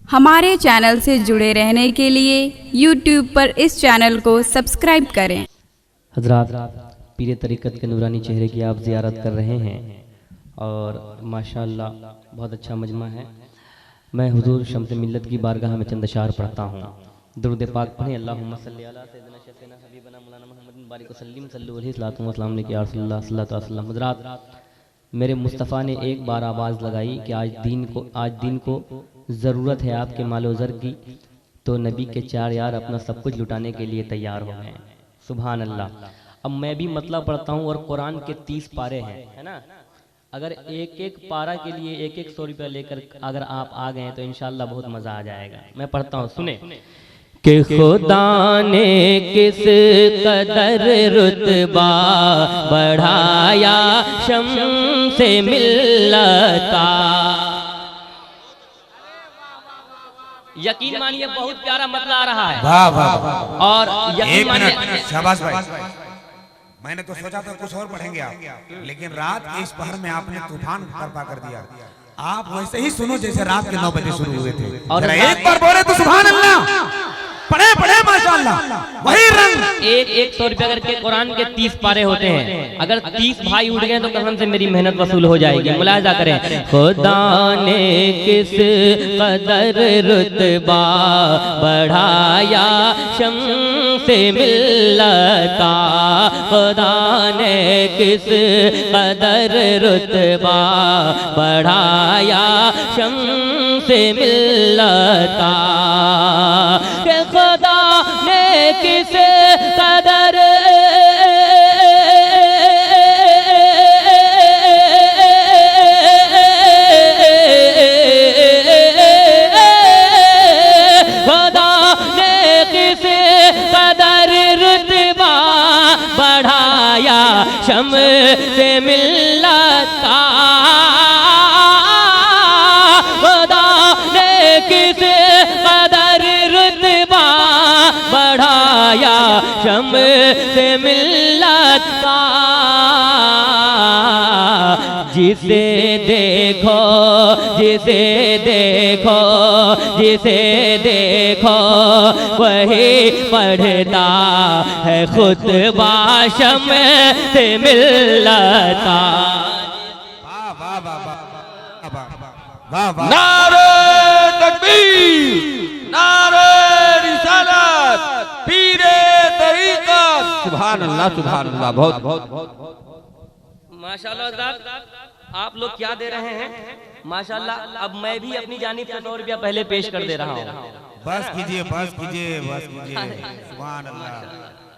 हमारे चैनल से जुड़े रहने के लिए YouTube पर इस चैनल को सब्सक्राइब करें। हज़रात, पीर तरीक़त के नूरानी चेहरे की आप ज़ियारत कर रहे हैं और माशाअल्लाह बहुत अच्छा मजमा है। मैं हुजूर शम्स मिल्लत की बारगाह में चंद अशार पढ़ता हूँ। दुरूद पाक पढ़ें। अल्लाहुम्मा सल्ली अला सय्यिदना शफ़ीना हबीबना मौलाना मुहम्मदिन बारिक वसल्लिम सल्लल्लाहु अलैहि वसल्लम। हज़रात, मेरे मुस्तफ़ा ने एक बार आवाज़ लगाई कि आज दिन को ज़रूरत है आपके मालो ज़र की, तो नबी के चार यार अपना सब कुछ लुटाने के लिए तैयार हो गए। सुभान अल्लाह। अब मैं भी मतलब पढ़ता हूँ और कुरान के 30 पारे हैं, है ना। अगर एक एक पारा के लिए 100 रुपया लेकर अगर आप आ गए तो इंशाअल्लाह बहुत मज़ा आ जाएगा। मैं पढ़ता हूँ, सुने। कि खुदा ने किस कदर रुतबा बढ़ाया शम्से मिल्लता। यकीन मानिए बहुत प्यारा मतलब आ रहा है। वाह वाह वाह। और यकीन मानिए, शाबाश भाई। मैंने तो सोचा था कुछ और पढ़ेंगे आप, लेकिन रात के इस पहर में आपने तूफान बर्पा कर दिया। आप वैसे ही सुनो जैसे रात के 9 बजे शुरू हुए थे। और एक बार बोले तो सुभान अल्लाह। पढ़े माशाअल्लाह। वही रंग। एक 100 रुपया करके कुरान के 30 पारे होते हैं। अगर 30 भाई उठ गए तो कसम से मेरी मेहनत वसूल हो जाएगी। मुलाहिजा करें। खुदा ने किस कदर रुतबा बढ़ाया शम्से मिल्लता। खुदा ने किस कदर रुतबा बढ़ाया शम्से मिल्लता। खुदा ने किस कदर खुदा ने किस कदर रुतबा बढ़ाया शम्से मिल्लता। खुदा ने किस कदर रुतबा बढ़ाया शम्से मिल्लता। जिसे देखो वही पढ़ता है खुतबा शम्से मिल्लता। वाह वाह वाह वाह वाह। नारे तकबीर, नारे रिसालत, पीरे तरीक़त। सुभान अल्लाह। बहुत माशाअल्लाह। आप लोग क्या दे रहे हैं माशाअल्लाह। अब मैं भी अपनी जानिब से 100 रुपया पहले पेश कर दे रहा हूँ। बस कीजिए। सुभान अल्लाह।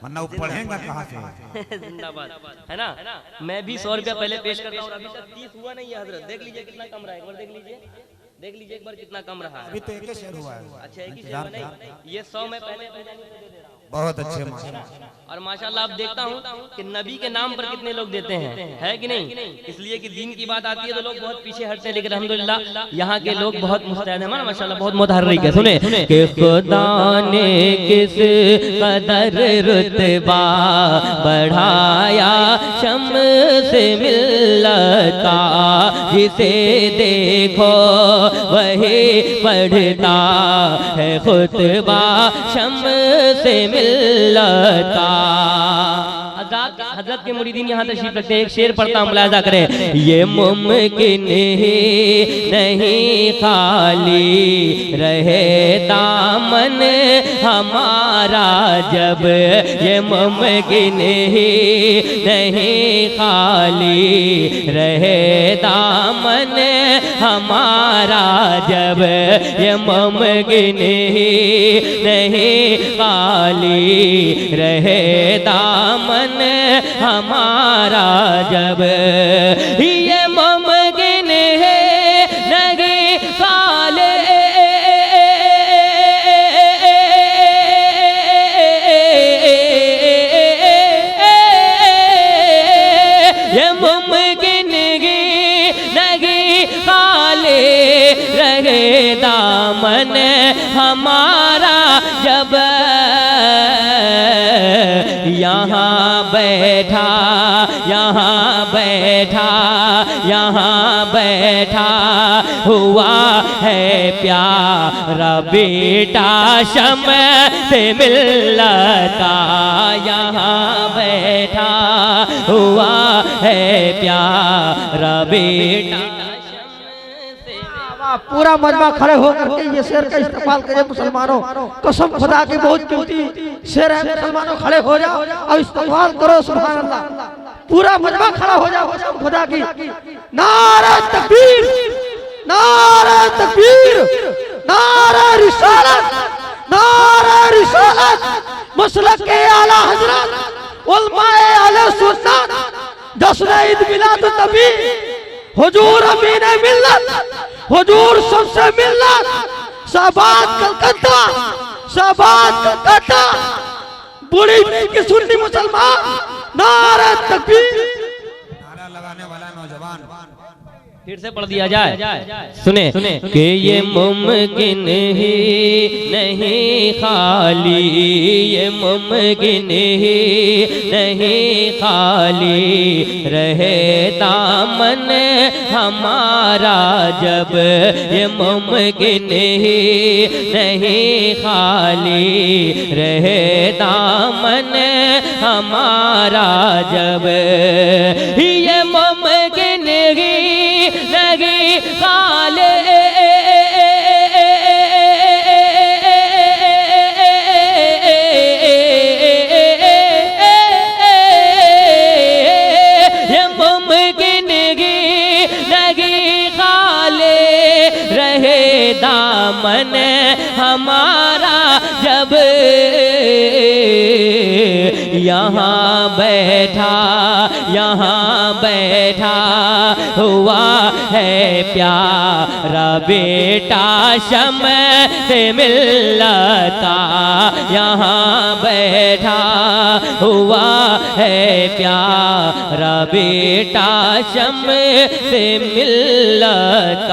वरना वो पढ़ेगा कहाँ से। जिंदाबाद, है ना। मैं भी 100 रुपया पहले पेश करता हूँ। अभी तक 30 हुआ नहीं है हजरत। देख लीजिए कितना कम रहा है। एक बार देख लीजिए एक बार कितना कम रहा है। अभी तो एक ही शेर हुआ है। अच्छा, एक ही शेर हुआ नहीं। ये 100 मैं पहले अपनी जानिब से दे दे रहा हूँ। बहुत अच्छे माशाअल्लाह। और माशाअल्लाह आप देखता हूँ कि नबी के नाम पर कितने लोग देते हैं, है कि नहीं। इसलिए कि दीन की बात आती है तो लोग बहुत पीछे हटते हैं, लेकिन अल्हम्दुलिल्लाह यहाँ के लोग बहुत मुस्तैद हैं माशाअल्लाह, बहुत मुतहर्रिक है। सुने कि खुदा ने किस कदर रुतबा बढ़ाया शम्से मिल्लता। जिसे देखो वही पढ़ता है खुतबा शम्से मिल्लता। हज़रत के मुरीदीन यहाँ तशरीफ रखते हैं। एक शेर पढ़ता हूँ, मुलाहिजा करें। ये मुमकिन ही नहीं खाली रहे दामन हमारा जब। ये मुमकिन ही नहीं खाली रहे दामन हमारा जब। ये मुमकिन ही नहीं खाली रहे दामन हमारा जब। ये मुमकिन है नहीं खाले ये मुमकिन नहीं खाले रहे दामन हमारा जब। यहाँ बैठा यहाँ बैठा हुआ है प्यारा बेटा शम्स मिल्लत यहाँ बैठा हुआ है प्यारा बेटा। पूरा मजमा खड़े होकर के ये शेर का इस्तेमाल करें मुसलमानों, कसम खुदा की बहुत कीमती शेर है, मुसलमानों खड़े हो जाओ और इस्तेमाल करो। सुभान अल्लाह, पूरा मजमा खड़ा हो जाओ, कसम खुदा की। नारा तकबीर, नारा तकबीर, नारा रिसालत, नारा रिसालत, मसलक के आला हजरत उलमाए अहले सुन्नत, जश्न ईद मिलाद नबी, हुजूर अमीन मिल्लत, हुजूर सबसे मिल्लत, शाहबाद कलकत्ता, शाहबाद कलकत्ता, बूढ़ी की सुन्नी मुसलमान, नारा तकबीर। नारा लगाने वाला नौजवान फिर से पढ़ दिया जाए, सुने कि ये मुमकिन ही नहीं खाली, ये मुमकिन ही नहीं खाली रहे दामन हमारा जब, ये मुमकिन ही नहीं खाली रहे दामन हमारा जब, ये मुमकिन ही लगी खाले ये मुमकिन की लगी खाले रहे दामन हमारा जब, यहाँ बैठा, यहाँ बैठा हुआ है प्यारा बेटा शम्स मिल्लत, यहाँ बैठा हुआ है प्यारा बेटा शम्स मिल्लत।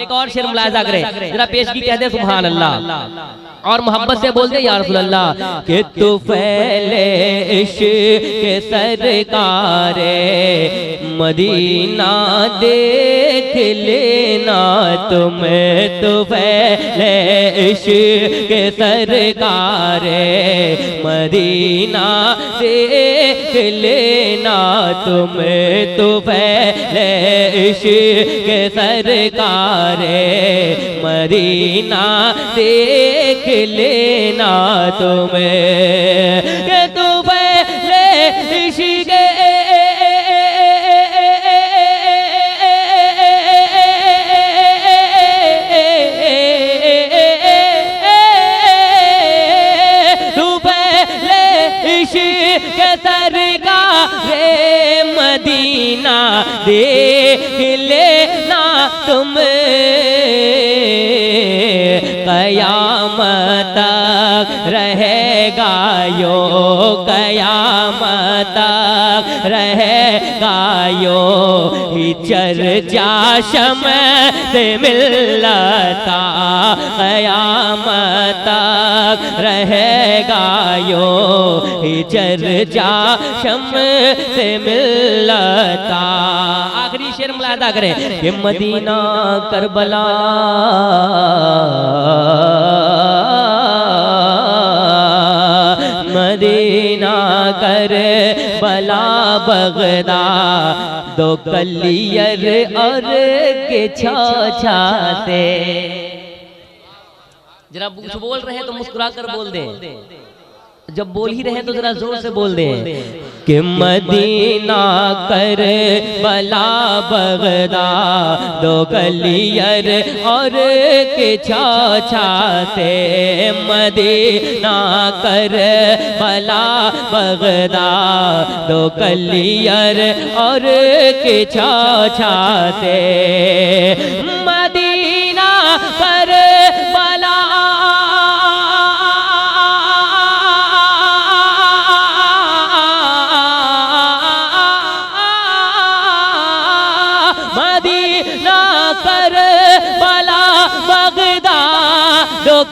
एक और शेर मुलाहिजा करें, जरा पेशगी कह दे सुभान अल्लाह और मोहब्बत से बोल दे या रसूल अल्लाह कि तू फैले इश्क के सरकारे मदीना देख लेना तुम्हें, तू फैले इश्क के सरकारे मदीना देख लेना तुम्हें, तू फैले इश्क के सरकारे मदीना देख लेना तुम्हें, कि तू पहले इश्क तू पहले इश्क सरकारे मदीना देख लेना तुम्हें, कयामत तक रहेगा यो, कयामत तक रहेगा यो ही चर्चा शम्स मिल्लत, कयामत तक रहेगा यो ही चर्चा शम्स मिल्लत। आखिरी शेर मुलाहिजा करें कि मदीना करबला मदीना कर बला बगदाद दो कलियर और के छाछाते। जरा कुछ बोल रहे हैं तो मुस्कुरा कर बोल दे, जब बोल ही रहे तो जरा जोर से बोल दे कि मदीना कर बला बगदाद दो कलियर और के छाछाते, मदीना कर बला बगदाद दो कलियर और के छाछाते, मदीना कर बला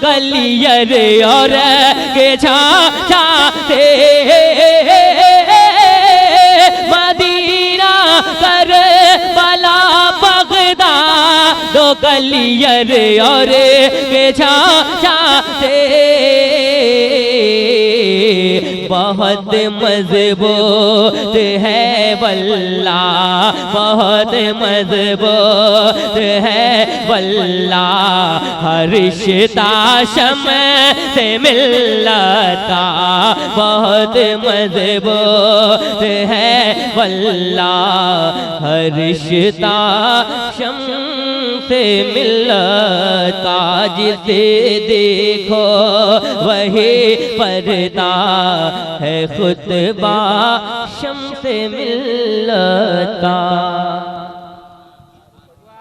कलियर और के छाछाते, मदीना कर बला बगदाद दो कलियर और के जाते बहुत मजबूत है वल्ला, बहुत मजबूत है वल्ला, हर रिश्ता शम्स से मिलता बहुत मजबूत है वल्ला, हर रिश्ता शम्स से मिलता, जिसे देखो वही पढ़ता है खुतबा शम्स से मिलता।